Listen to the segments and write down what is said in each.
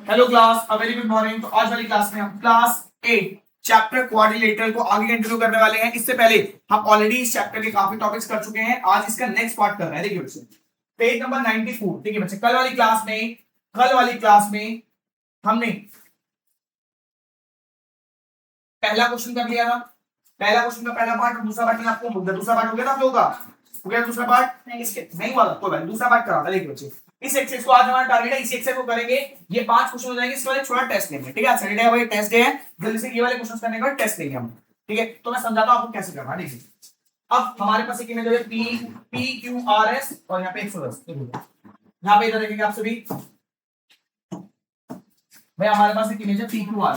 Hello class, a very good morning. तो आज वाली क्लास में हम क्लास 8 चैप्टर क्वाड्रिलेटरल को आगे कंटिन्यू करने वाले हैं। इससे पहले हम ऑलरेडी इस चैप्टर के काफी टॉपिक्स कर चुके हैं। आज इसका नेक्स्ट पार्ट कर रहे हैं। देखिए बच्चे, पेज नंबर 94। ठीक है बच्चे, कल वाली क्लास में हमने पहला क्वेश्चन कर लिया था। पहला क्वेश्चन का पहला पार्ट, दूसरा पार्ट आपको दूसरा पार्ट हो गया था आप लोगों का। हो गया दूसरा पार्ट? इसके नहीं हुआ था कोई बात, दूसरा पार्ट करा था। देखिए बच्चे, इस एक्सरसाइज को आज हमारा टारगेट है, इस एक्सरसाइज को करेंगे। ये 5 क्वेश्चन हो जाएंगे। इसके बाद एक छोटा टेस्ट लेंगे। ठीक है, सैटरडे भाई टेस्ट डे है, जल्दी से ये वाले क्वेश्चंस करने के बाद टेस्ट लेंगे हम। ठीक है, तो मैं समझाता हूं आपको कैसे करना है। देखिए, अब हमारे पास एक इमेज है पी क्यू आर एस और यहाँ पे 110। यहाँ पे इधर देखेंगे आप सभी भाई, हमारे पास एक इमेज है पी क्यू आर।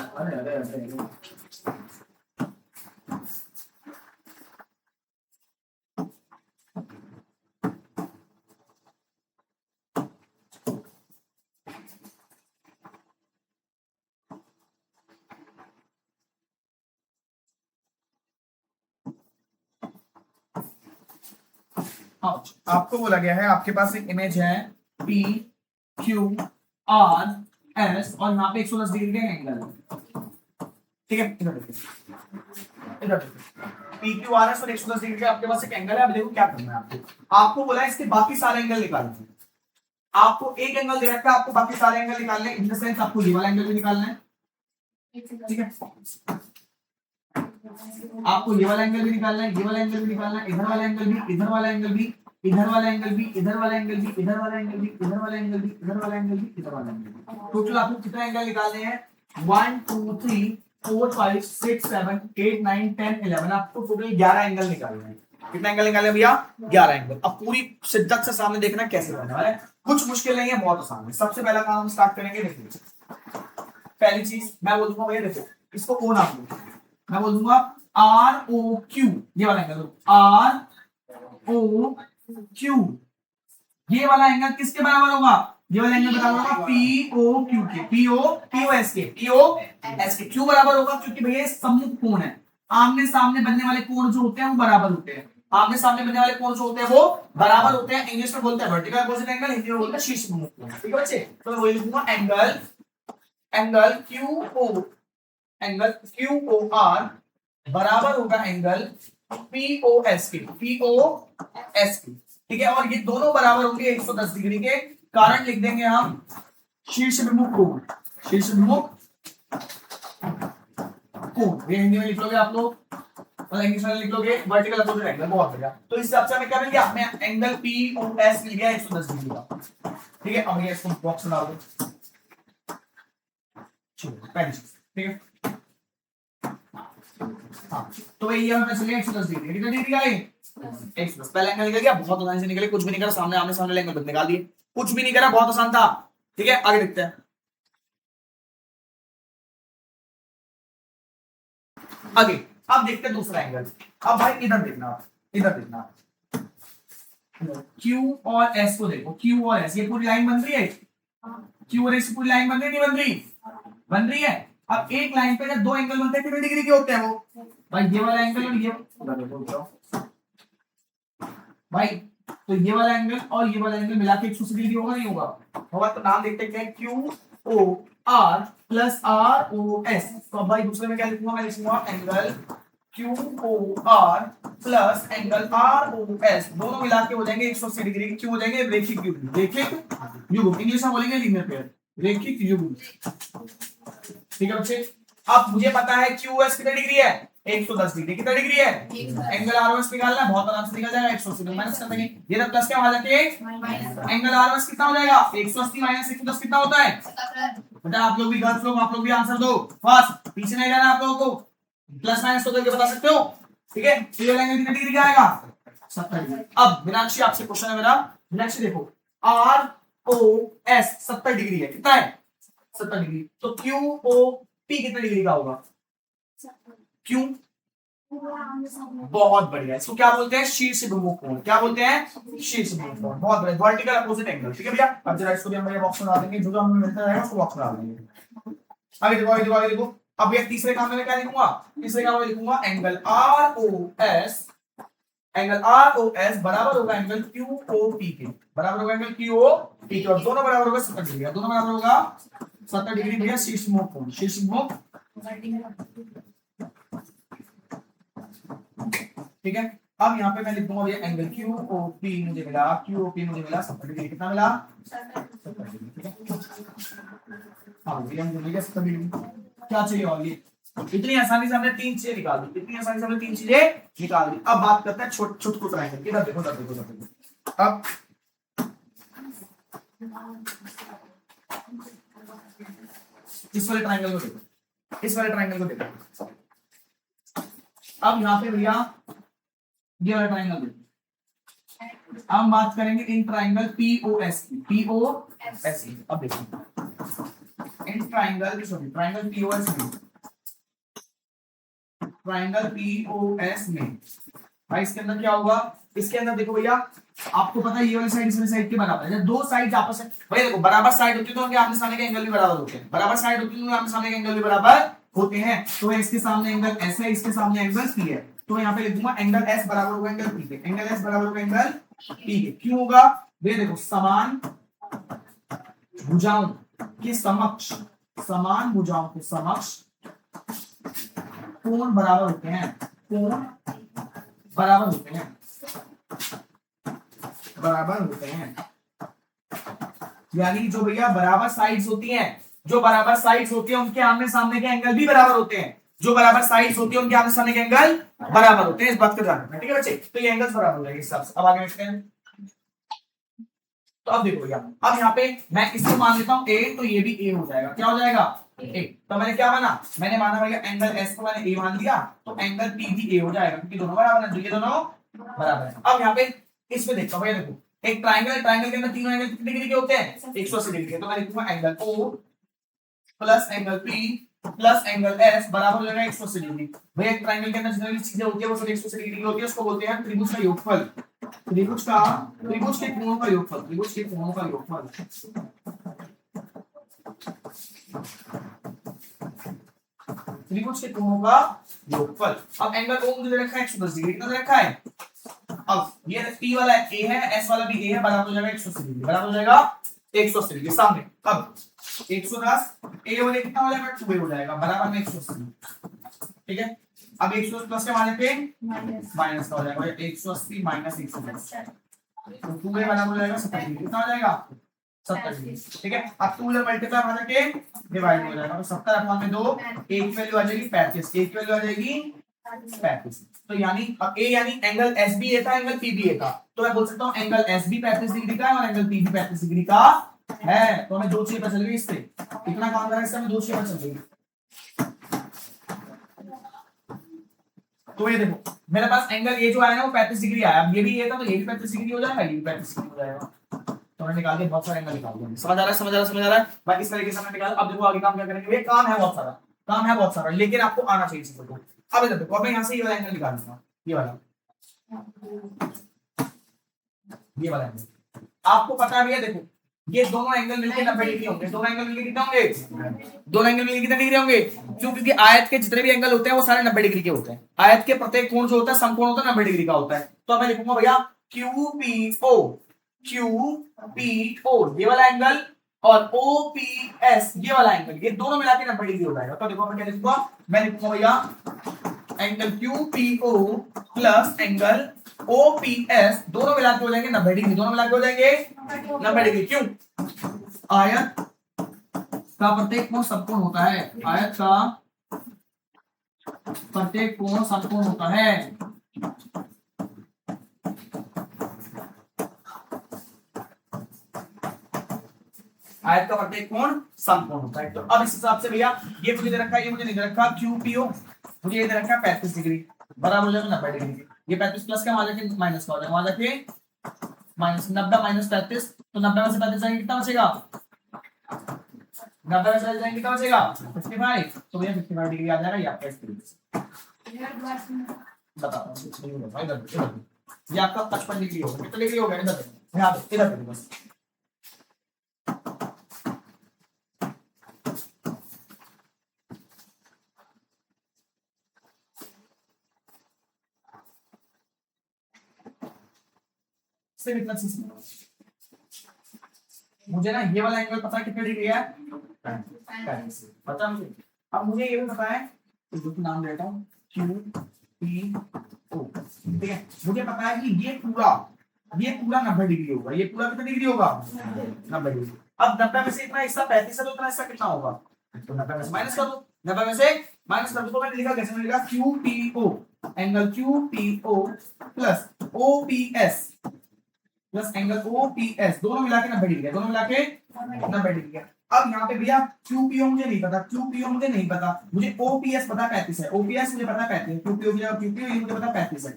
आपको बोला गया है, आपके पास एक इमेज है पी क्यू आर एस और यहाँ पे 110 डिग्री का एंगल है। ठीक है, इधर देखिए, पी क्यू आर एस और 110 डिग्री का आपके पास एक एंगल है। अब देखो क्या करना है आपको बोला है इसके बाकी सारे एंगल निकालने हैं। आपको एक एंगल दे रखा है, आपको बाकी सारे एंगल निकालने हैं। इन द सेंस आपको ये वाला एंगल भी निकालना है। ठीक है, आपको ये वाला एंगल भी निकालना है, ये वाला एंगल भी निकालना है, इधर वाला एंगल भी, इधर वाला एंगल भी, इधर वाला एंगल भी, इधर वाला एंगल भी, इधर वाला एंगल भी, इधर वाला एंगल भी, इधर वाला एंगल भी, इधर वाला एंगल भी। टोटल आपको कितने एंगल निकालने हैं? 1 2 3 4 5 6 7 8 9 10 11। आपको टोटल 11 एंगल निकालने हैं। कितने एंगल निकाले भैया? 11 एंगल। अब पूरी शिद्दत से सामने देखना कैसे करना है। कुछ मुश्किल नहीं है, बहुत आसान है। सबसे पहला काम हम स्टार्ट करेंगे। देखिए, पहली चीज मैं बोल दूंगा भैया, देखो इसको ओ नाम दो। मैं बोल दूंगा आर ओ क्यू, ये वाला एंगल आर ओ क्यू। ये वाला एंगल किसके बराबर होगा? ये वाला एंगल बराबर होगा पी ओ क्यू के, पी ओ एस के, पी ओ एस के। क्यों बराबर होगा? क्योंकि भैया सम्मुख कोण है। आमने सामने बनने वाले कोण जो होते हैं वो बराबर होते हैं। आमने सामने बनने वाले कोण जो होते हैं वो बराबर होते हैं। इंग्लिश में बोलते हैं वर्टिकल अपोजिट एंगल, हिंदी में बोलते हैं शीर्ष सम्मुख कोण। ठीक है बच्चे, तो मैं वही लिखूंगा एंगल क्यू ओ आर बराबर होगा एंगल पीओएस के, पीओएस के। ठीक है, और ये दोनों बराबर होंगे 110 डिग्री के। कारण लिख देंगे हम शीर्ष विमुख कोण, शीर्ष विमुख कोण। ये हिंदी में लिख लोगे आप लोग और इंग्लिश में लिख लोगे वर्टिकल अपोजिट एंगल। बहुत बढ़िया। तो इस हिसाब से हमें क्या मिल गया? हमें एंगल पीओएस मिल गया 110 डिग्री का। ठीक है, अब ये इसको बॉक्स में डाल दो। पहली चीज, ठीक है। हाँ, तो ये हमें चलिए 110 डिग्री, कितने डिग्री का है? 110। पहला एंगल निकल गया, बहुत आसानी से निकले, कुछ भी नहीं करा, सामने आमने सामने एंगल निकाल दिए, कुछ भी नहीं करा, बहुत आसान था। ठीक है, आगे देखते हैं। आगे अब देखते हैं दूसरा एंगल। अब भाई इधर देखना, इधर देखना, Q और S को देखो। Q और S, ये पूरी लाइन बन रही है। Q और S पूरी लाइन बन रही, नहीं बन रही? बन रही है। अब एक लाइन पे जब दो एंगल बनते हैं कितने डिग्री के होते हैं वो? भाई ये वाला एंगल और ये भाई, तो ये वाला एंगल और ये वाला एंगल मिला के 180 डिग्री होगा, नहीं होगा? होगा। तो नाम देखते हैं Q O R plus R O S. तो अब भाई दूसरे में क्या लिखूंगा? मैं लिखूंगा angle Q O R plus angle R O S, दोनों मिला के हो जाएंगे 180 डिग्री। क्यों हो जाएंगे? रेखिक युग्म, रेखिक युग्म। इंग्लिश में बोलेंगे लीनियर पेयर, रेखिक युग्म। ठीक है बच्चे, अब मुझे पता है क्यू एस कितने डिग्री है? 110 डिग्री। कितना डिग्री है? एंगल आर ओ एस निकालना है, बहुत आराम से निकल जाएगा। 180 माइनस कर देंगे, ये तो प्लस क्या आ जाती है? एंगल आर ओ एस कितना हो जाएगा? 180 माइनस 110 कितना होता है? बेटा आप लोग भी, गर्ल्स लोग, आप लोग भी आंसर दो फास्ट, पीछे नहीं रहना आप लोगों को। प्लस माइनस तो करके बता सकते हो। ठीक है, तो ये एंगल कितने डिग्री का आएगा? 70 डिग्री। अब मीनाक्षी आपसे क्वेश्चन है मेरा। मीनाक्षी देखो, आर ओ एस 70 डिग्री है, कितना है? 70 डिग्री। तो क्यू ओ पी कितने डिग्री का होगा? क्यों? बहुत बढ़िया, इसको क्या बोलते हैं? शीर्ष विमुख कोण। क्या बोलते हैं? शीर्ष विमुख कोण। बहुत बढ़िया, वर्टिकल अपोजिट एंगल। ठीक है भैया, अब जरा इसको भी हम ये बॉक्स में डाल देंगे, जो जो हमें मिलता रहेगा उसको बॉक्स में डाल देंगे। आगे देखो, आगे देखो, आगे देखो। अब ये तीसरे काम में क्या लिखूंगा? तीसरे काम में लिखूंगा angle R O S, angle R O S बराबर होगा एंगल क्यू ओ पी के, बराबर होगा एंगल क्यू ओ पी के, और दोनों बराबर होगा 70 डिग्री। दोनों बराबर होगा 70 डिग्री भैया शीर्षमुख कोण, शीर्षमुख, ठीक है। अब यहाँ पे मैं लिख दूंगा भैया एंगल क्यू ओ पी मुझे मिला, क्यू ओ पी मुझे मिला 70 डिग्री, कितना मिला 70 डिग्री, ठीक है। हाँ भैया मुझे मिल गया 70 डिग्री, क्या चाहिए और ये इतनी आसानी से हमने तीन चीजें निकाल दी, इतनी आसानी से हमने तीन चीजें निकाल दी। अब बात करते हैं छुटकू ट्रायंगल, इधर देखो, इधर देखो, इधर देखो। अब इस वाले ट्रायंगल को देखो, इस वाले ट्रायंगल को देखो। अब यहाँ पे भैया ये वाला ट्रायंगल देखो। अब हम बात करेंगे इन ट्रायंगल पीओएस की, पीओएस की। अब देखो in triangle, sorry triangle POS में, ट्रायंगल पीओएस में भाई इसके अंदर क्या होगा, इसके अंदर देखो भैया आपको पता है ये वाली साइड इस वाली साइड के बराबर है। जब दो साइड आपस में भैया देखो बराबर साइड होती है तो उनके आमने सामने के एंगल भी बराबर होते हैं, बराबर साइड होती है तो उनके आमने सामने के एंगल भी बराबर होते हैं। तो इसके सामने एंगल एस है, इसके सामने एंगल पी है, तो यहाँ पे लिख दूंगा एंगल एस बराबर होगा एंगल पी के, एंगल एस बराबर होगा एंगल पी के। क्यों होगा भैया देखो समान भुजाओं के समक्ष, समान भुजाओं के समक्ष कोण बराबर होते हैं, कोण बराबर होते हैं, बराबर होते हैं। यानी जो भैया बराबर साइड्स होती हैं, जो बराबर साइड्स होती है उनके आमने सामने के एंगल भी बराबर होते हैं, जो बराबर साइड्स होती है उनके आमने सामने के एंगल बराबर होते हैं। इस बात को ध्यान रखना, ठीक है बच्चे। तो ये एंगल्स बराबर हो जाएंगे इस हिसाब से। अब आगे देखते हैं। तो अब देखो भैया, अब यहाँ पे मैं इसको मान लेता हूँ ए, तो ये भी ए हो जाएगा। क्या हो जाएगा ए। तो मैंने क्या माना, मैंने माना भैया एंगल एस को मैंने ए मान लिया, तो एंगल पी भी ए हो जाएगा क्योंकि दोनों बराबर है, ये दोनों बराबर है। अब यहाँ पे इसमें देखता हूँ भैया देखो एक ट्रायंगल, ट्रायंगल के अंदर तीनों एंगल कितने डिग्री के होते हैं 180 डिग्री के। तो मैं लिखूंगा angle O plus angle P plus angle S बराबर हो जाएगा 180 डिग्री। भैया एक ट्रायंगल के अंदर जितनी चीजें होती है वो सब 180 डिग्री की होती है, उसको बोलते हैं त्रिभुज का योगफल, त्रिभुज का, त्रिभुज के कोणों का योगफल, त्रिभुज के कोणों का योगफल। त्रिभुज के कोणों का योगफल। अब एंगल ओ मुझे रखा है 110 डिग्री, कितना रखा है। अब ये P वाला ए है, S वाला भी ए है, बराबर हो जाएगा 180 डिग्री, बराबर हो जाएगा 180 डिग्री सामने। अब 110 ए वाले कितना हो जाएगा 2 हो जाएगा, बराबर में 180, ठीक है। अब 180 प्लस के माने पे माइनस का हो जाएगा 180 माइनस 110, तो 2 बराबर हो जाएगा 70 डिग्री, कितना हो जाएगा 70 डिग्री, ठीक है। अब 2 से मल्टीप्लाई हो जाके डिवाइड हो जाएगा, तो 70 अपॉन में 2, ए की वैल्यू आ जाएगी 35, ए की वैल्यू आ जाएगी 35। तो यानी अब ए यानी एंगल एस भी ए था, एंगल पी भी ए था, तो मैं बोल सकता हूँ एंगल एस भी 35 डिग्री का है और एंगल पी भी 35 डिग्री का है। तो हमें दो चीजें पता चल गई इससे, इतना काम करा इससे हमें दो चीजें पता चल गई। तो ये देखो मेरे पास एंगल ये जो आया ना वो 35 डिग्री आया, अब ये भी ये था तो ये भी 35 डिग्री हो जाएगा, ये भी 35 डिग्री हो जाएगा। तो हमने निकाल दिया, बहुत सारे एंगल निकाल दिए। समझ आ रहा है, समझ आ रहा है, समझ आ रहा है भाई। इस तरीके से हमने निकाला। अब देखो आगे काम क्या करेंगे, ये काम है बहुत सारा, काम है बहुत सारा, लेकिन आपको आना चाहिए चीजों को। अब इधर देखो, अब मैं यहाँ से ये वाला एंगल निकाल दूंगा, ये वाला, ये वाला एंगल आपको पता है। देखो ये दोनों एंगल मिलकर 90 डिग्री होंगे, दोनों एंगल मिलकर कितने होंगे, दोनों एंगल मिलकर कितने डिग्री होंगे। क्यों, क्योंकि आयत के जितने भी एंगल होते हैं वो सारे 90 डिग्री के होते हैं। आयत के प्रत्येक कोण जो होता है समकोण होता है 90 डिग्री का होता है। तो मैं लिखूंगा भैया QPO, QPO ये वाला एंगल और OPS ये वाला एंगल, ये दोनों मिला के 90 डिग्री हो जाएगा। तो देखो मैं क्या लिखूंगा, मैं लिखूंगा भैया angle QPO plus angle OPS दोनों मिला के हो जाएंगे 90 डिग्री, दोनों मिला के हो जाएंगे 90 डिग्री। क्यों, आयत का प्रत्येक कोण समकोण होता है, आयत का प्रत्येक कोण समकोण होता है। आयत का प्रत्येक कोण समकोण होता है। तो अब इस हिसाब से भैया ये मुझे दे रखा है, ये मुझे नहीं दे रखा, QPO मुझे ये दे रखा है 35 डिग्री, बराबर हो जाएगा 90 डिग्री। ये 35 प्लस का वहां जाके माइनस का हो जाएगा, वहां जाके माइनस 90 माइनस 35, तो 90 में से 35 जाएंगे कितना बचेगा, 90 में से जाएंगे कितना बचेगा 55। तो भैया 55 डिग्री आ जाएगा, ये आपका इस तरीके से बताओ। ये आपका 55 डिग्री होगा, कितना डिग्री हो गया इधर देखो, यहाँ पे इधर देखो बस। मुझे ना ये वाला एंगल पता है कितने डिग्री है, पता मुझे। अब मुझे ये भी पता है, तो नाम देता हूँ क्यू पी ओ, ठीक है। मुझे पता है कि ये पूरा 90 डिग्री होगा। ये पूरा कितना डिग्री होगा? 90 डिग्री। अब 90 में से इतना हिस्सा 35 है, तो इतना हिस्सा कितना होगा? तो 90 में से माइनस कर दो, 90 में से माइनस कर दो। तो मैंने लिखा कैसे? मैंने लिखा Q P O, angle Q P O plus O P S plus angle O P S, दोनों मिला के 90 डिग्री है, दोनों मिला के 90 डिग्री है। अब यहाँ पे भैया QPO मुझे नहीं पता, QPO मुझे नहीं पता, मुझे OPS पता 35 है, OPS मुझे पता 35 है, QPO ये मुझे पता 35 है,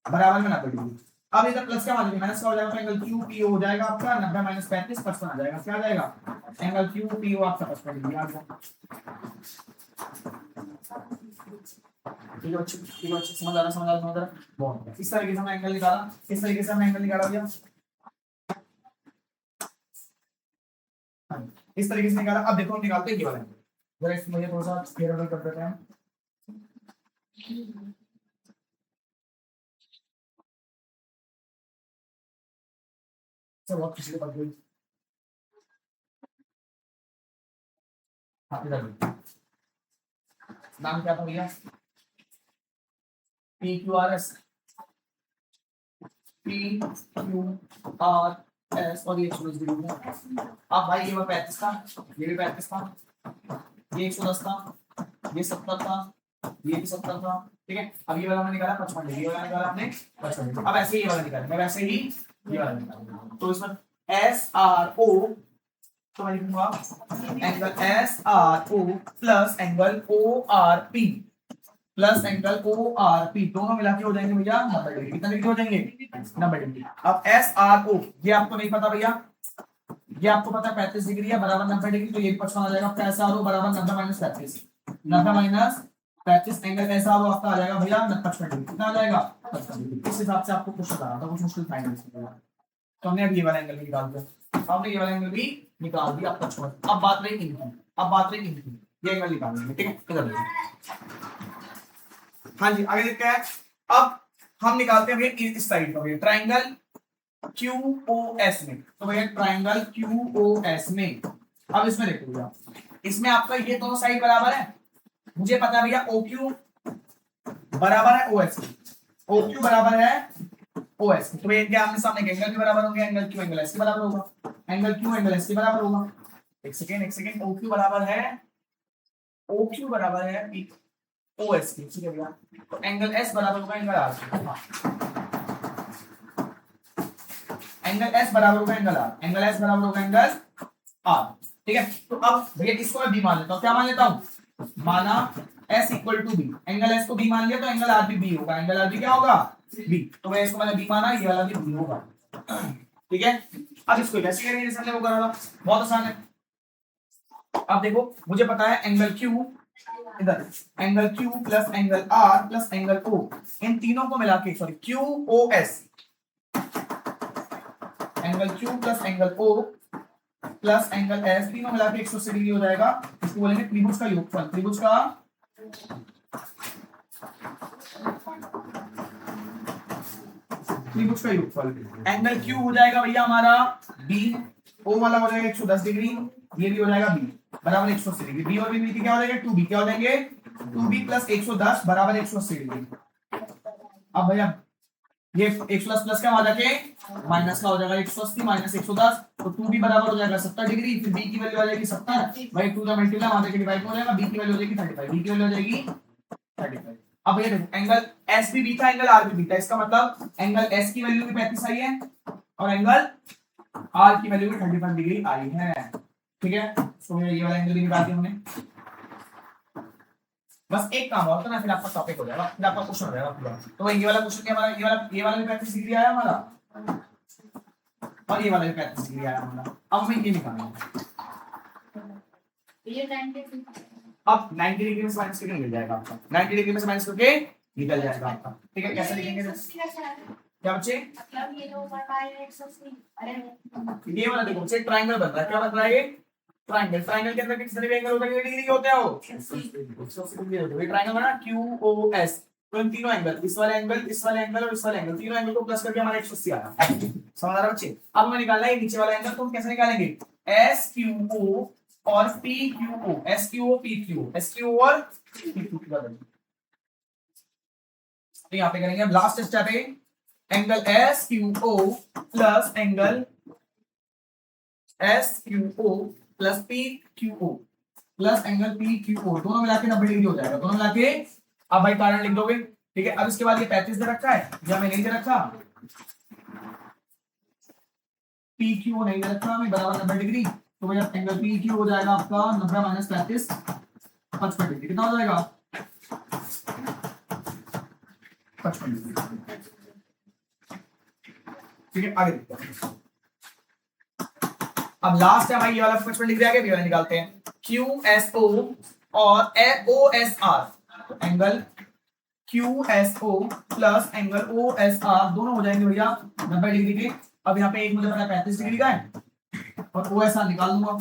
बराबर में 90 डिग्री। अब इधर प्लस क्या आ जाएगा? माइनस का हो जाएगा, तो एंगल QPO हो जाएगा आपका 90 माइनस 35 55 आ जाएगा। क्या आ जाएगा? एंगल QPO आपका 55 डिग्री आ गया। ठीक है बच्चों, ठीक है बच्चों, समझ आ रहा बहुत। इस तरीके से हमने एंगल निकाला, इस तरीके से हमने एंगल निकाला भैया, इस तरीके से निकाला। अब देखो हम निकालते हैं ये वाला एंगल, जरा इसको मुझे थोड़ा सा क्लियर कर देते हैं। सब बहुत किसी को पता है। हाँ इधर नाम क्या था भैया? PQRS, PQRS और ये 110 डिग्री है। अब भाई ये 35 था, ये भी 35 था, ये 110 था, ये 70 था, ये भी 70 था, ठीक है। अब ये वाला हमने निकाला 55 डिग्री, ये वाला निकाला हमने 55 डिग्री। अब ऐसे ही ये वाला निकालेंगे, मैं वैसे ही ये वाला निकालूंगा। तो इसमें SRO, तो मैं लिखूंगा angle SRO plus angle ORP plus angle ORP, दोनों मिला के हो जाएंगे भैया 90 डिग्री। कितना डिग्री हो जाएंगे? 90 डिग्री। अब SRO ये आपको नहीं पता भैया, ये आपको पता 35 डिग्री है, बराबर 90 डिग्री, तो ये 55 आ जाएगा। आपका SRO बराबर 90 माइनस 35, 90 माइनस 35 एंगल SRO आपका आ जाएगा भैया 55 डिग्री। कितना आ जाएगा? 55 डिग्री। इस हिसाब से आपको क्वेश्चन आ रहा था, कुछ मुश्किल था नहीं। तो हमने अभी ये वाला एंगल भी निकाल दिया, हमने ये वाला एंगल भी निकाल दिया आपका छोड़। अब बात रही इनकी, अब बात रही इनकी, ये एंगल निकालेंगे, ठीक है। इधर हाँ जी, आगे देखते हैं। अब हम निकालते हैं भैया इस साइड का, भैया ट्राइंगल QOS में। तो भैया ट्राइंगल QOS में, अब इसमें देखो भैया, इसमें आपका ये दोनों साइड बराबर है। मुझे पता है भैया OQ बराबर है OS, OQ बराबर है OS, तो ये क्या आमने सामने एंगल के बराबर होंगे, एंगल Q एंगल S के बराबर होगा, एंगल Q एंगल S के बराबर होगा। एक सेकेंड, OQ बराबर है OS की, ठीक है भैया। तो एंगल S बराबर होगा एंगल R, एंगल S बराबर होगा एंगल R, एंगल S बराबर होगा एंगल R, ठीक है। तो अब भैया इसको मैं B मान लेता हूँ। क्या मान लेता हूँ? माना S equal to B, angle S को B मान लिया, तो एंगल R भी B होगा, एंगल R भी क्या होगा? B। तो मैं इसको मैंने B माना, ये वाला भी B होगा, ठीक है। अब इसको कैसे करेंगे? जैसे हमने वो करा था, बहुत आसान है। अब देखो मुझे पता है एंगल Q, इधर angle Q plus angle R plus angle O, इन तीनों को मिला के, sorry QOS, angle Q plus angle O plus angle S, तीनों मिला के 180 डिग्री हो जाएगा। इसको बोलेंगे त्रिभुज का योगफल, त्रिभुज का योगफल। एंगल Q हो जाएगा भैया हमारा B, O वाला हो जाएगा 110 डिग्री, ये भी हो जाएगा B बराबर 180 डिग्री। B और B क्या हो जाएगा? 2B, क्या हो जाएंगे? 2B प्लस 110 बराबर 180 डिग्री। अब भैया ये 110 प्लस क्या हो जाके माइनस का हो जाएगा, 180 माइनस 110, तो 2B बराबर हो जाएगा 70 डिग्री। फिर B की वैल्यू आ जाएगी 70, भाई 2 का मल्टीप्लाई वहां जाके डिवाइड हो जाएगा, B की वैल्यू हो जाएगी 35, B की वैल्यू हो जाएगी 35। अब ये देखो एंगल S भी B था, एंगल R भी B था, इसका मतलब एंगल S की वैल्यू भी 35 आई है और एंगल R की वैल्यू भी 35 डिग्री आई है, ठीक है। तो ये वाला एंगल भी निकाल दिया हमने। बस एक काम और करना, फिर आपका टॉपिक हो जाएगा, फिर आपका क्वेश्चन हो जाएगा पूरा। तो ये वाला क्वेश्चन हमारा, ये वाला भी 35 डिग्री आया हमारा, और ये वाला भी 35 डिग्री आया हमारा। अब हमें ये निकालना है। अब 90 डिग्री में से माइनस करके निकल जाएगा आपका, 90 डिग्री में से माइनस करके निकल जाएगा आपका, ठीक है। कैसे लिखेंगे? क्या बच्चे? मतलब ये जो बताया 180, अरे ये वाला देखो बच्चे ट्रायंगल बन रहा है। क्या बन रहा है? ये ट्रायंगल, ट्रायंगल के अंदर कितने एंगल होता है? कितने डिग्री होते हैं वो? 180 डिग्री होते हैं। ये ट्रायंगल बना QOS, तो इन तीनों एंगल, इस वाले एंगल, इस वाले एंगल और इस वाले एंगल, तीनों एंगल को प्लस करके हमारा 180 आ रहा है। समझ आ रहा है बच्चे? अब हमें निकालना है नीचे वाला एंगल, तो हम कैसे निकालेंगे? SQO और P Q O, S Q O P Q, S Q और पी क्यू की बदल। तो यहाँ पे करेंगे अब लास्ट स्टेप है angle S Q O plus angle S Q O plus P Q O plus angle P Q O, दोनों मिला के 90 डिग्री हो जाएगा, दोनों मिला के। अब भाई कारण लिख दोगे, ठीक है। अब इसके बाद ये 35 दे रखा है या मैं नहीं दे रखा, पी क्यू नहीं दे रखा हमें, बराबर 90 डिग्री। तो भैया एंगल पी क्यू हो जाएगा आपका 90 माइनस 35 55 डिग्री, कितना हो जाएगा 55 डिग्री, ठीक है। आगे देखते हैं, अब लास्ट है भाई ये वाला 55 डिग्री, आगे भी वाला निकालते हैं, क्यू एस ओ और O S R, angle Q S O plus angle O S R दोनों हो जाएंगे भैया 90 डिग्री के। अब यहाँ पे एक मुझे पता है 35 डिग्री का है और ओ एस आर निकाल दूंगा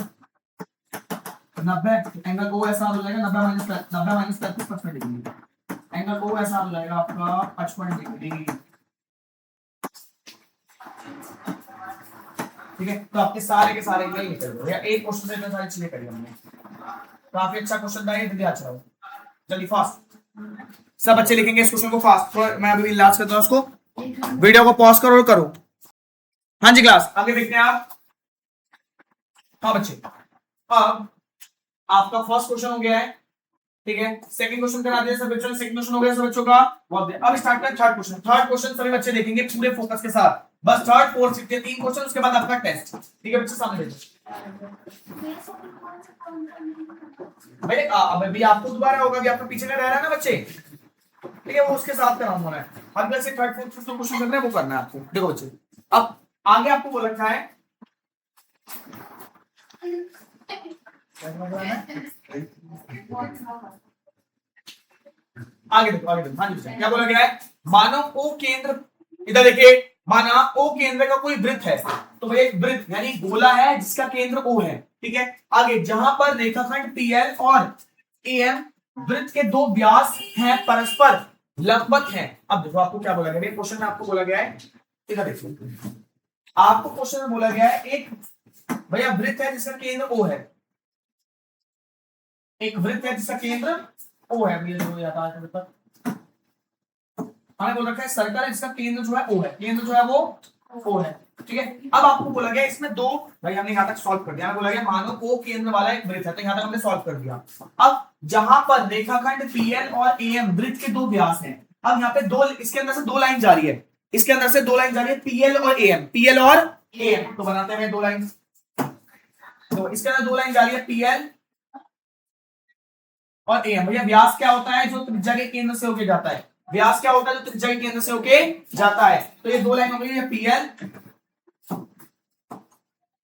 90, एंगल ओ एस आर हो जाएगा 90 minus 35 55 degree, angle O S R हो जाएगा आपका 55 डिग्री, ठीक है। तो आपके सारे के सारे एंगल निकल गए या एक क्वेश्चन से इतने सारी चीजें करी हमने, काफी अच्छा क्वेश्चन था ये, जल्दी अच्छा हो, जल्दी फास्ट सब बच्चे लिखेंगे इस क्वेश्चन को फास्ट। तो मैं अभी लास्ट करता हूं उसको, वीडियो को पॉज करो और करो। हाँ जी क्लास आगे देखते हैं आप। हाँ बच्चे, अब आपका फर्स्ट क्वेश्चन हो गया है, ठीक है। सेकंड क्वेश्चन करा दिया सब बच्चों ने, सेकंड क्वेश्चन हो गया सब बच्चों का, बहुत बढ़िया। अब स्टार्ट करें थर्ड क्वेश्चन। थर्ड क्वेश्चन सभी बच्चे देखेंगे पूरे फोकस के साथ, बस थर्ड फोर्थ फिफ्थ 3 क्वेश्चन, उसके बाद आपका टेस्ट, ठीक है बच्चे सामने देखो। भाई अभी आपको दोबारा होगा कि आपका पीछे का रह रहा है ना बच्चे, ठीक है, वो उसके साथ कराना होना है। अगले से थर्ड फोर्थ फिफ्थ क्वेश्चन करना है वो करना है आपको। देखो बच्चे अब आगे आपको बोल रखा है, आगे देखो हाँ जी क्या बोला गया है, मानो ओ केंद्र, इधर देखिए, माना ओ केंद्र का कोई वृत्त है, तो भाई एक वृत्त यानी गोला है जिसका केंद्र ओ है, ठीक है। आगे जहां पर रेखाखंड पीएल और एएम वृत्त के दो व्यास हैं परस्पर लंबवत हैं। अब देखो आपको क्या बोला गया क्वेश्चन में, आपको बोला गया है, इधर देखो आपको क्वेश्चन में बोला गया है एक भैया वृत्त है जिसका केंद्र ओ है, एक वृत्त है जिसका केंद्र ओ है, हमें बोल रखा है सर्कल है जिसका केंद्र जो है ओ है, केंद्र जो है वो ओ है, ठीक है। अब आपको बोला गया इसमें दो, भाई हमने यहां तक सॉल्व कर दिया, हमें बोला गया मानो ओ केंद्र वाला एक वृत्त है, तो यहां तक हमने सॉल्व कर दिया। अब जहां पर रेखाखंड पीएल और एएम वृत्त के दो व्यास हैं, अब यहाँ पे दो, इसके अंदर से दो लाइन जा रही है, इसके अंदर से दो लाइन जा रही है पीएल और एएम, पीएल और एएम, तो बनाते हैं दो लाइन, तो इसके अंदर दो लाइन जा रही है पीएल और एएम। भैया व्यास क्या होता है, जो त्रिज्या के केंद्र से होके जाता है, व्यास क्या होता है जो त्रिज्या के केंद्र से होके जाता है, तो ये दो लाइन हो गई पीएल,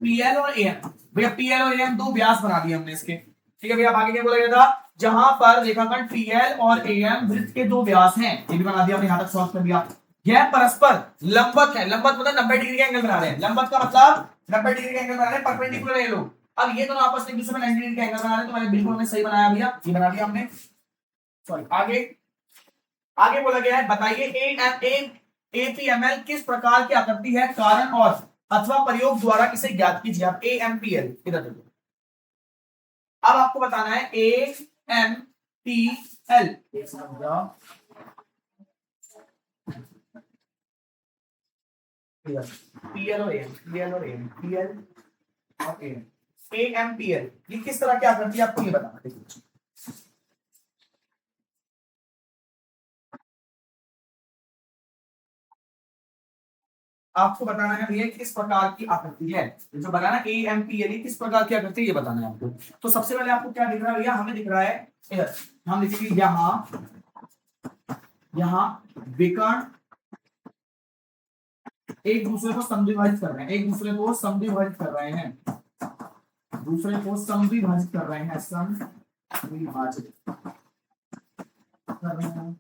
पीएल और एएम। भैया पीएल और एएम दो व्यास बना दिए हमने इसके, ठीक है भैया। आगे क्या बोला गया था, जहां पर रेखाखंड पीएल और एएम वृत्त के दो व्यास हैं, ये भी बना दिया हमने, यहां तक सॉल्व कर दिया। यह परस्पर लंबवत है, लंबवत मतलब 90 डिग्री का एंगल बना रहे हैं, लंबवत का मतलब 90 डिग्री का एंगल बना रहे हैं, परपेंडिकुलर है लोग। अब ये दोनों आपस में एक दूसरे में 90 डिग्री का एंगल बना रहे हैं, तो मैंने बिल्कुल हमने सही बनाया भैया, ये बना दिया हमने, सॉरी। आगे बोला गया है, बताइए एपीएमएल किस प्रकार की आकृति है, कारण और अथवा प्रयोग द्वारा इसे ज्ञात कीजिए। आप एएमपीएल इधर देखो, अब आपको बताना है एएमपीएल, पीएल और एएम, पीएल और एएम, पीएल और एएम, एएमपीएल ये किस तरह की आकृति है आपको ये बताना। देखिए आपको बताना है भैया किस प्रकार की आकृति है, जो बनाना एएमपीएल किस प्रकार की आकृति ये बताना है आपको। तो सबसे पहले आपको क्या दिख रहा है भैया, हमें दिख रहा है इधर, हम लिखेंगे यहाँ विकर्ण एक दूसरे को समद्विभाजित कर रहे हैं, एक दूसरे को समद्विभाजित कर रहे हैं, दूसरे को समद्विभाजित कर रहे हैं, समद्विभाजित कर रहे हैं।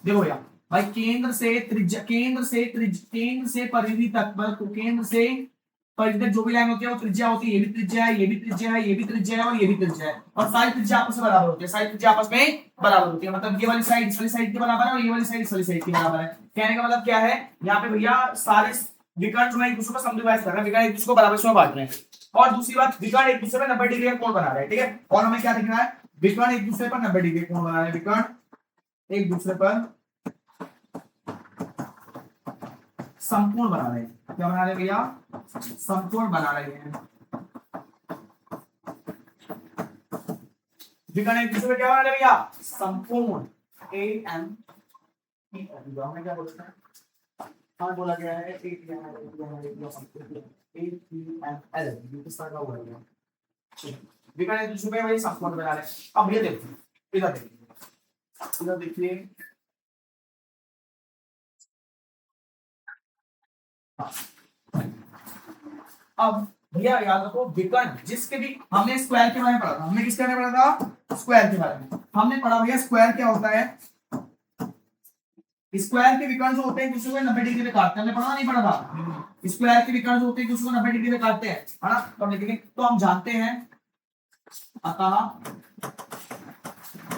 देखो यार भाई केंद्र से त्रिज्या, केंद्र से परिधि तक, केंद्र से परिधि तक जो भी लाइन होती है वो त्रिज्या होती है, ये भी त्रिज्या है, ये भी त्रिज्या है, ये भी त्रिज्या है और ये भी त्रिज्या है, और सारी त्रिज्या आपस में बराबर होती है, सारी त्रिज्या आपस में बराबर होती है, मतलब ये वाली साइड इस वाली साइड के बराबर है और ये वाली साइड इस वाली साइड के बराबर है। कहने का मतलब क्या है, यहाँ पे भैया सारे विकर्ण जो है एक दूसरे को समडिवाइड कर रहे हैं, विकर्ण एक दूसरे को बराबर में बांट रहे हैं। और दूसरी बात, विकर्ण एक दूसरे पर 90 डिग्री का कोण बना रहे हैं, ठीक है। और हमें क्या दिख रहा है, विकर्ण एक दूसरे पर 90 डिग्री का कोण बना रहे हैं, विकर्ण एक दूसरे पर समकोण बना रहे हैं। क्या बना रहे हैं भैया, समकोण बना रहे हैं। विकर्ण एक दूसरे पर क्या बना रहे हैं भैया, समकोण। ए एम हमें क्या बोलते हैं, हाँ बोला गया है विकर्ण एक दूसरे पे वही समकोण बना रहे हैं। अब ये देखिए, इधर देखिए, इधर देखिए, अब भैया याद रखो, विकर्ण जिसके भी, हमने स्क्वायर के बारे में पढ़ा था, हमने किसके बारे में पढ़ा था, स्क्वायर के बारे में। हमने पढ़ा भैया स्क्वायर क्या होता है, स्क्वायर के विकर्ण जो होते हैं दूसरे को 90 डिग्री पे काटते हैं, हमने पढ़ा नहीं पढ़ा था, स्क्वायर के विकर्ण जो होते हैं दूसरे को 90 डिग्री पे काटते हैं, है ना। तो हम लिखेंगे, तो हम जानते हैं, अतः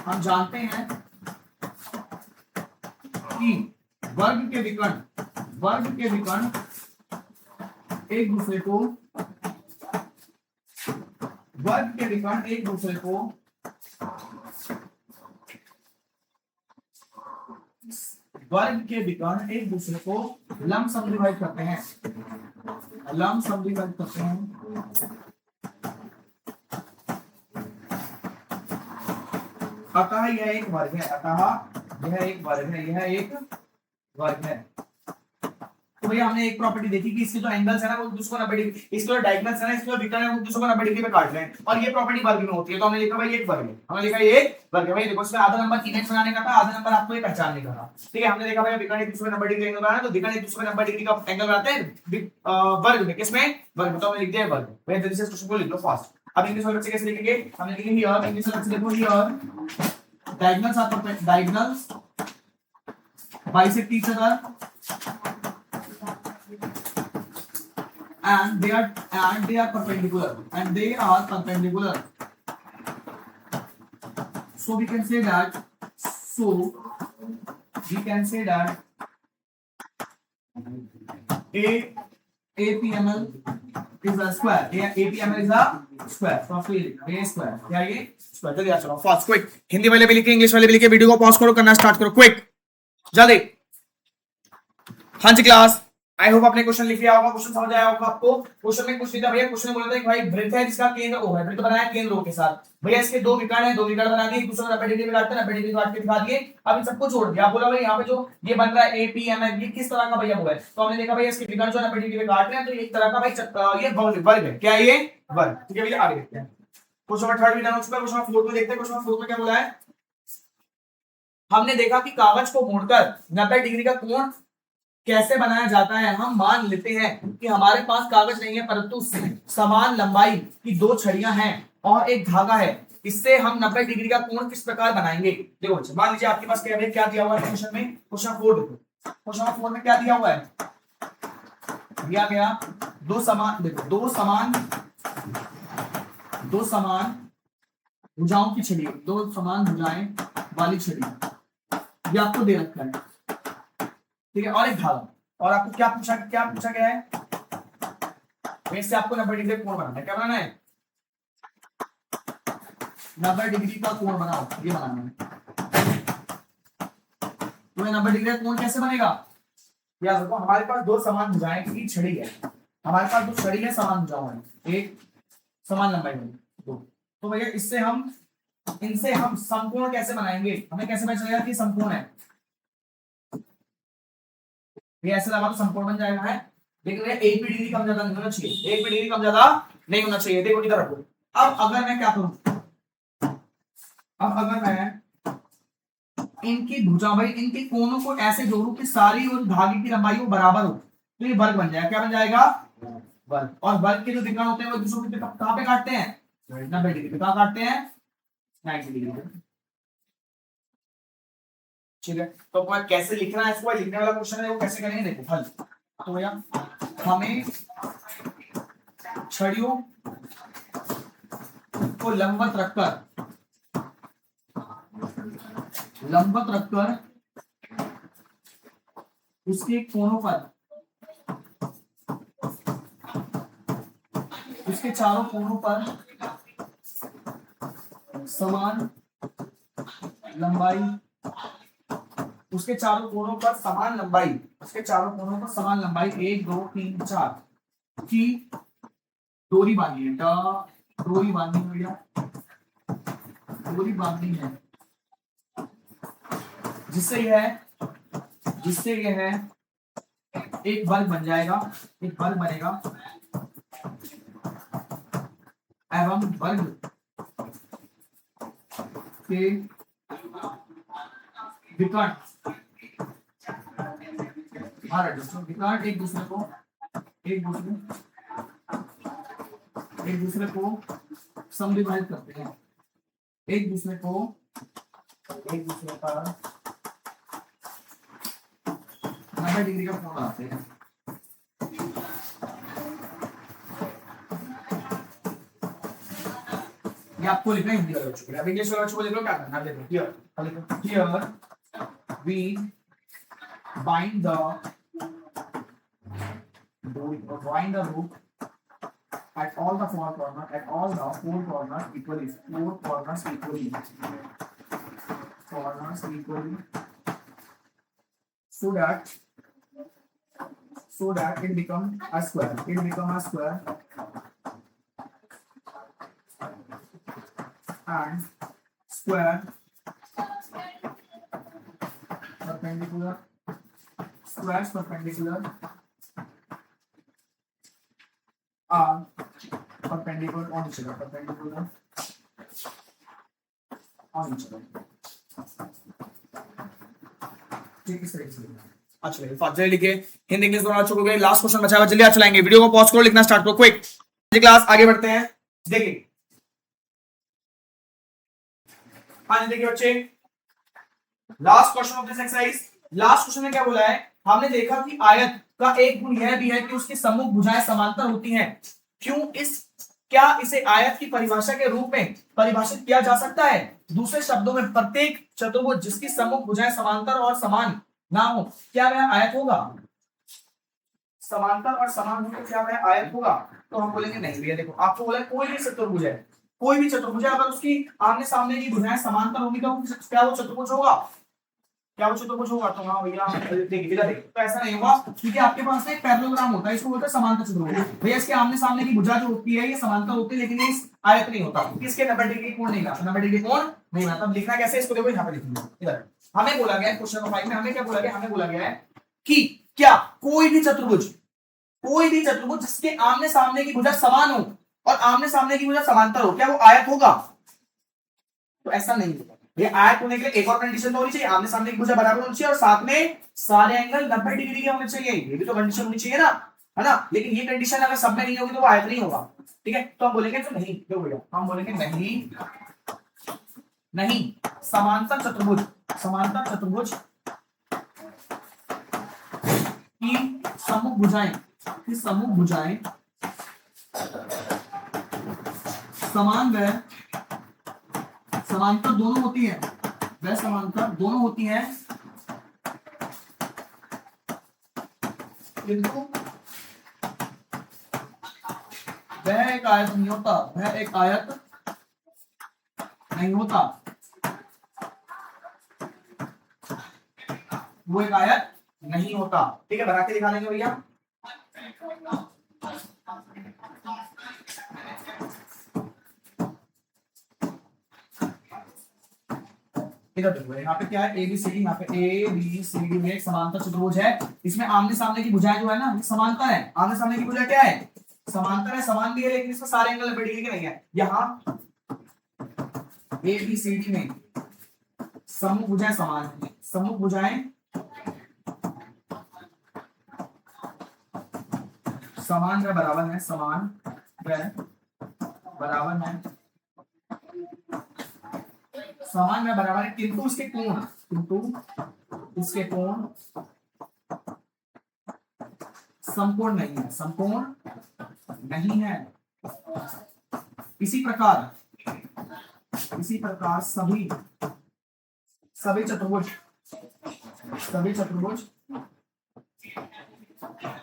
हम जानते हैं कि वर्ग के विकर्ण एक दूसरे को, वर्ग के विकर्ण एक दूसरे को लंब समद्विभाजित करते हैं, लंब समद्विभाजित करते हैं। अतः यह एक वर्ग है, अतः यह एक वर्ग है, यह एक वर्ग है। तो भैया हमने एक प्रॉपर्टी देखी कि इसके जो एंगल्स है ना वो दूसरे को 90 डिग्री, इसके जो डायगोनल्स है ना, इसके जो विकर्ण है वो दूसरे को 90 डिग्री पे काट रहे हैं, और ये प्रॉपर्टी वर्ग में होती है। तो हमने लिखा भाई एक वर्ग है, हमने लिखा ये वर्ग है। भाई देखो इसमें आधा नंबर इमेज बनाने का था, आधा नंबर आपको ये पहचानने का था, ठीक है। हमने देखा भाई विकर्ण एक दूसरे को 90 डिग्री एंगल बनाना है, तो विकर्ण एक दूसरे को 90 डिग्री का एंगल बनाते हैं वर्ग में, किसमें, वर्ग में। तो हमने लिख दिया वर्ग। भाई जल्दी से क्वेश्चन को लिख लो फास्ट। अब इंग्लिश में बच्चे कैसे लिखेंगे, हम लिखेंगे हियर, इंग्लिश में बच्चे देखो here diagonals are perpendicular, diagonals bisect each other and they are perpendicular, so we can say that APML is a square, APML is a square, so आपको ये लिखना है square, क्या ये square। जल्दी आ चलो फास्ट, क्विक, हिंदी वाले भी लिखे, इंग्लिश वाले भी लिखे, वीडियो को पॉज करो, करना स्टार्ट करो क्विक जल्दी। हाँ जी क्लास, आई होप आपने क्वेश्चन लिख लिया होगा, क्वेश्चन समझ आया होगा आपको। क्वेश्चन में कुछ नहीं था भैया, क्वेश्चन में बोला था कि भाई वृत्त है जिसका केंद्र O है, वृत्त बनाया केंद्र O के साथ। भैया इसके दो विकर्ण है, दो विकर्ण बना दिए, एक दूसरे को 90 डिग्री में काटते हैं, 90 डिग्री काट के दिखा दिए। अब इन सबको जोड़ दिया, बोला भाई यहाँ पे जो ये बन रहा है APML, ये किस तरह का भैया हुआ है। तो हमने देखा भैया इसके विकर्ण जो 90 डिग्री में काट रहे हैं, तो एक तरह का भाई ये वर्ग है, क्या ये वर्ग, ठीक है भैया। आगे देखते हैं, क्वेश्चन नंबर 3 भी डन हो चुका है, क्वेश्चन नंबर 4 में देखते हैं। क्वेश्चन नंबर 4 में क्या बोला है, हमने देखा कि कागज को मोड़कर 90 डिग्री का कोण कैसे बनाया जाता है। हम मान लेते हैं कि हमारे पास कागज नहीं है, परंतु समान लंबाई की दो छड़ियां हैं और एक धागा है, इससे हम 90 डिग्री का कोण किस प्रकार बनाएंगे। देखो बच्चे, मान लीजिए आपके पास क्या दिया हुआ है क्वेश्चन में, क्वेश्चन 4 देखो, क्वेश्चन 4 में क्या दिया हुआ है, दिया गया दो समान, देखो दो समान भुजाओं की छड़ी, दो समान भुजाएं वाली छड़ी, ये आपको दे रखा है, ठीक है, और एक धागा। और आपको क्या पूछा गया है, इससे आपको 90 डिग्री कोण बनाना है। क्या बनाना है, 90 डिग्री का कोण बनाओ, ये बनाना है। तो 90 डिग्री का कोण कैसे बनेगा, याद रखो हमारे पास दो समान भुजाएं की छड़ी है, हमारे पास दो छड़ी है समान भुजाओं है, एक समान लंबाई में दो। तो भैया इनसे हम समकोण कैसे बनाएंगे, हमें कैसे पता चलेगा कि समकोण है। ये ऐसे लगा तो समकोण बन जाएगा है, लेकिन ये एक भी डिग्री कम ज्यादा नहीं होना चाहिए, एक भी डिग्री कम ज्यादा नहीं होना चाहिए। देखो इधर रखो। अब अगर मैं क्या करूं, अब अगर मैं इनकी भुजा, भाई इनके कोनों को ऐसे जोड़ूं कि सारी और धागे की लंबाई वो बराबर हो, तो ये वर्ग बन जाएगा। क्या बन जाएगा, वर्ग। और वर्ग के जो विकर्ण होते हैं वो दूसरों के कहां पे काटते हैं, 90 डिग्री पे। कहां काटते हैं, 90 डिग्री पे, ठीक है। तो मैं कैसे लिखना है इसको, लिखने वाला क्वेश्चन है वो कैसे करेंगे, देखो हल। तो भैया हमें छड़ियों को लंबवत रखकर उसके कोनों पर उसके चारों कोनों पर समान लंबाई, उसके चारों कोनों पर समान लंबाई, उसके चारों कोनों पर समान लंबाई 1 2 3 4 की डोरी बांधी है। डोरी बांधी है भैया, डोरी बांधी है, जिससे यह एक बल्ब बन जाएगा, एक बल्ब बनेगा एवं बल्ब के विकर्ण विकर्ण एक दूसरे को समविभाजित करते हैं, एक दूसरे पर 90 डिग्री का कोण बनाते हैं। ये आपको लिखना है हिंदी वाले बच्चों के लिए। अब इंग्लिश वाले बच्चों को लिख लो, क्या करना है देखो। Here we bind the rope at all the four corners equally, so that it become a square, and square perpendicular squares perpendicular are perpendicular on each other, ठीक इस तरीके से। अच्छा फास्ट लिखिए, हिंदी इंग्लिश दोनों अच्छे हो गए। लास्ट क्वेश्चन बचा हुआ, जल्दी आज चलाएंगे। वीडियो को पॉज करो, लिखना स्टार्ट करो क्विक। क्लास आगे बढ़ते हैं। देखिए हाँ देखिए बच्चे, last question of this exercise. Last question में क्या बोला है, हमने देखा कि आयत का एक गुण यह भी है कि उसकी सम्मुख भुजाएं समांतर होती हैं। क्या इसे आयत की परिभाषा के रूप में परिभाषित किया जा सकता है? दूसरे शब्दों में प्रत्येक चतुर्भुज जिसकी सम्मुख भुजाएं समांतर और समान ना हो, क्या वह आयत होगा? समांतर और समान हो तो क्या वह आयत होगा? तो हम बोलेंगे नहीं भैया। देखो आपको बोला कोई भी चतुर्भुज है, अगर उसकी आमने सामने की भुजाएं समांतर होगी तो क्या वो चतुर्भुज होगा? तो हाँ भैया देखिए, तो ऐसा नहीं होगा क्योंकि आपके पास एक पैरेललोग्राम होता है, इसको बोलते हैं समांतर चतुर्भुज। भैया इसके आमने सामने की भुजा जो होती है ये समांतर होती है, लेकिन इस आयत नहीं होता, इसके 90 डिग्री कोण नहीं बनाता, 90 डिग्री कोण नहीं बनाता। अब लिखना कैसे इसको, देखो यहाँ पे लिखेंगे। इधर हमें बोला गया क्वेश्चन नंबर 5 में, हमें क्या बोला गया? हमें बोला गया है कि क्या कोई भी चतुर्भुज जिसके आमने सामने की भुजा समान हो और आमने सामने की भुजा समांतर हो, क्या वो आयत होगा? तो ऐसा नहीं होगा। ये आयत होने के लिए एक और कंडीशन तो होनी चाहिए, आमने सामने की भुजा बराबर होनी चाहिए और साथ में सारे एंगल 90 डिग्री के होने चाहिए। ये भी तो कंडीशन होनी चाहिए ना, है ना? लेकिन ये कंडीशन अगर सब में नहीं होगी तो वो आयत नहीं होगा। ठीक है, तो हम बोलेंगे तो नहीं, देखो भैया हम बोलेंगे नहीं समांतर चतुर्भुज की सम्मुख भुजाएं समान व समांतर दोनों होती है, किंतु वह एक आयत नहीं होता, वो एक आयत नहीं होता। ठीक है, बना के दिखा देंगे भैया। इधर देखो, यहाँ पे क्या है? ABCD, यहाँ पे ABCD में एक समांतर चतुर्भुज है, इसमें आमने सामने की भुजाएं जो है ना समांतर है। आमने सामने की भुजा क्या है? समांतर है, समान भी है, लेकिन इसमें सारे एंगल 90 डिग्री के नहीं है। यहाँ ABCD में सम्मुख भुजाएं समान है, सम्मुख भुजाएं समान व बराबर है, किंतु इसके कोण समकोण नहीं है। इसी प्रकार सभी चतुर्भुज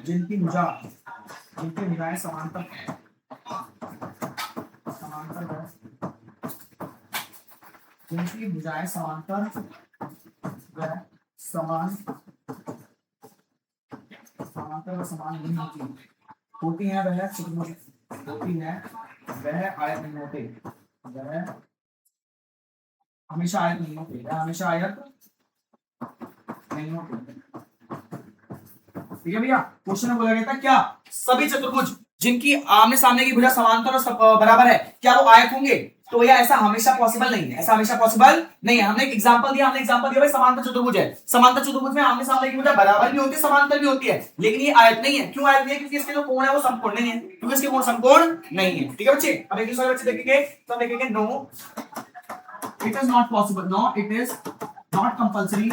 जिनकी भुजाएं समांतर समांतर वह जिनकी भुजाएं समांतर वह समान समांतर व समान नहीं होती है वह चतुर्भुज होती है वह आयत नहीं होते, वह हमेशा आयत नहीं होते, वह हमेशा आयत नहीं होते। ठीक है भैया, क्वेश्चन में बोला गया था क्या सभी चतुर्भुज जिनकी आमने सामने की भुजा समांतर और बराबर है क्या वो आयत होंगे? तो भैया ऐसा हमेशा पॉसिबल नहीं है, ऐसा हमेशा पॉसिबल नहीं है। हमने एक एग्जांपल दिया, भाई समांतर चतुर्भुज है, समांतर चतुर्भुज में आमने सामने की भुजा बराबर भी होती है, समांतर भी होती है, लेकिन ये आयत नहीं है। क्यों आयत नहीं है? क्योंकि इसके जो कोण है वो समकोण नहीं है, क्योंकि इसके कोण समकोण नहीं है। ठीक है बच्चे, अब एक दूसरे बच्चे देखेंगे तो देखेंगे no it is not possible, no it is not compulsory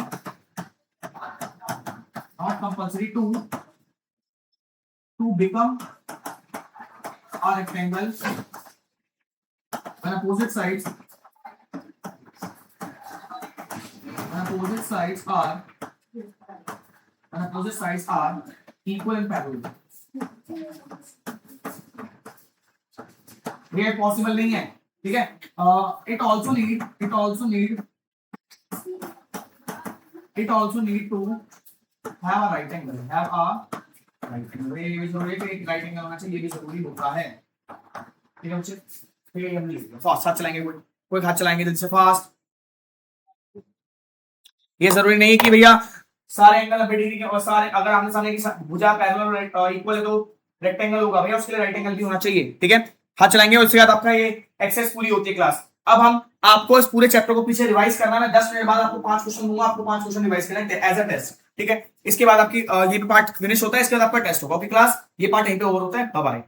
to become a rectangle when opposite sides are equal and parallel। ये पॉसिबल नहीं है। ठीक है, it also need to have a right angle, ये भी जरूरी है कि एक राइट एंगल होना चाहिए, ये भी जरूरी होता है। ठीक है बच्चे, ठीक है, हम फास्ट हाथ चलाएंगे, कोई हाथ चलाएंगे जल्दी से फास्ट। ये जरूरी नहीं कि भैया सारे एंगल 90 डिग्री के और सारे अगर आमने सामने की भुजा पैरेलल इक्वल है तो रेक्टेंगल होगा भैया, उसके लिए राइट एंगल भी होना चाहिए। ठीक है, हाथ चलाएंगे, उसके बाद आपका ये एक्सरसाइज पूरी होती है क्लास। अब हम आपको इस पूरे चैप्टर को पीछे रिवाइज करना है, 10 मिनट बाद आपको 5 क्वेश्चन दूंगा, आपको 5 क्वेश्चन रिवाइज करना है एज अ टेस्ट। ठीक है, इसके बाद आपकी ये पार्ट फिनिश होता है, इसके बाद आपका टेस्ट होगा। ओके क्लास, ये पार्ट यहीं पे ओवर होता है। Bye bye.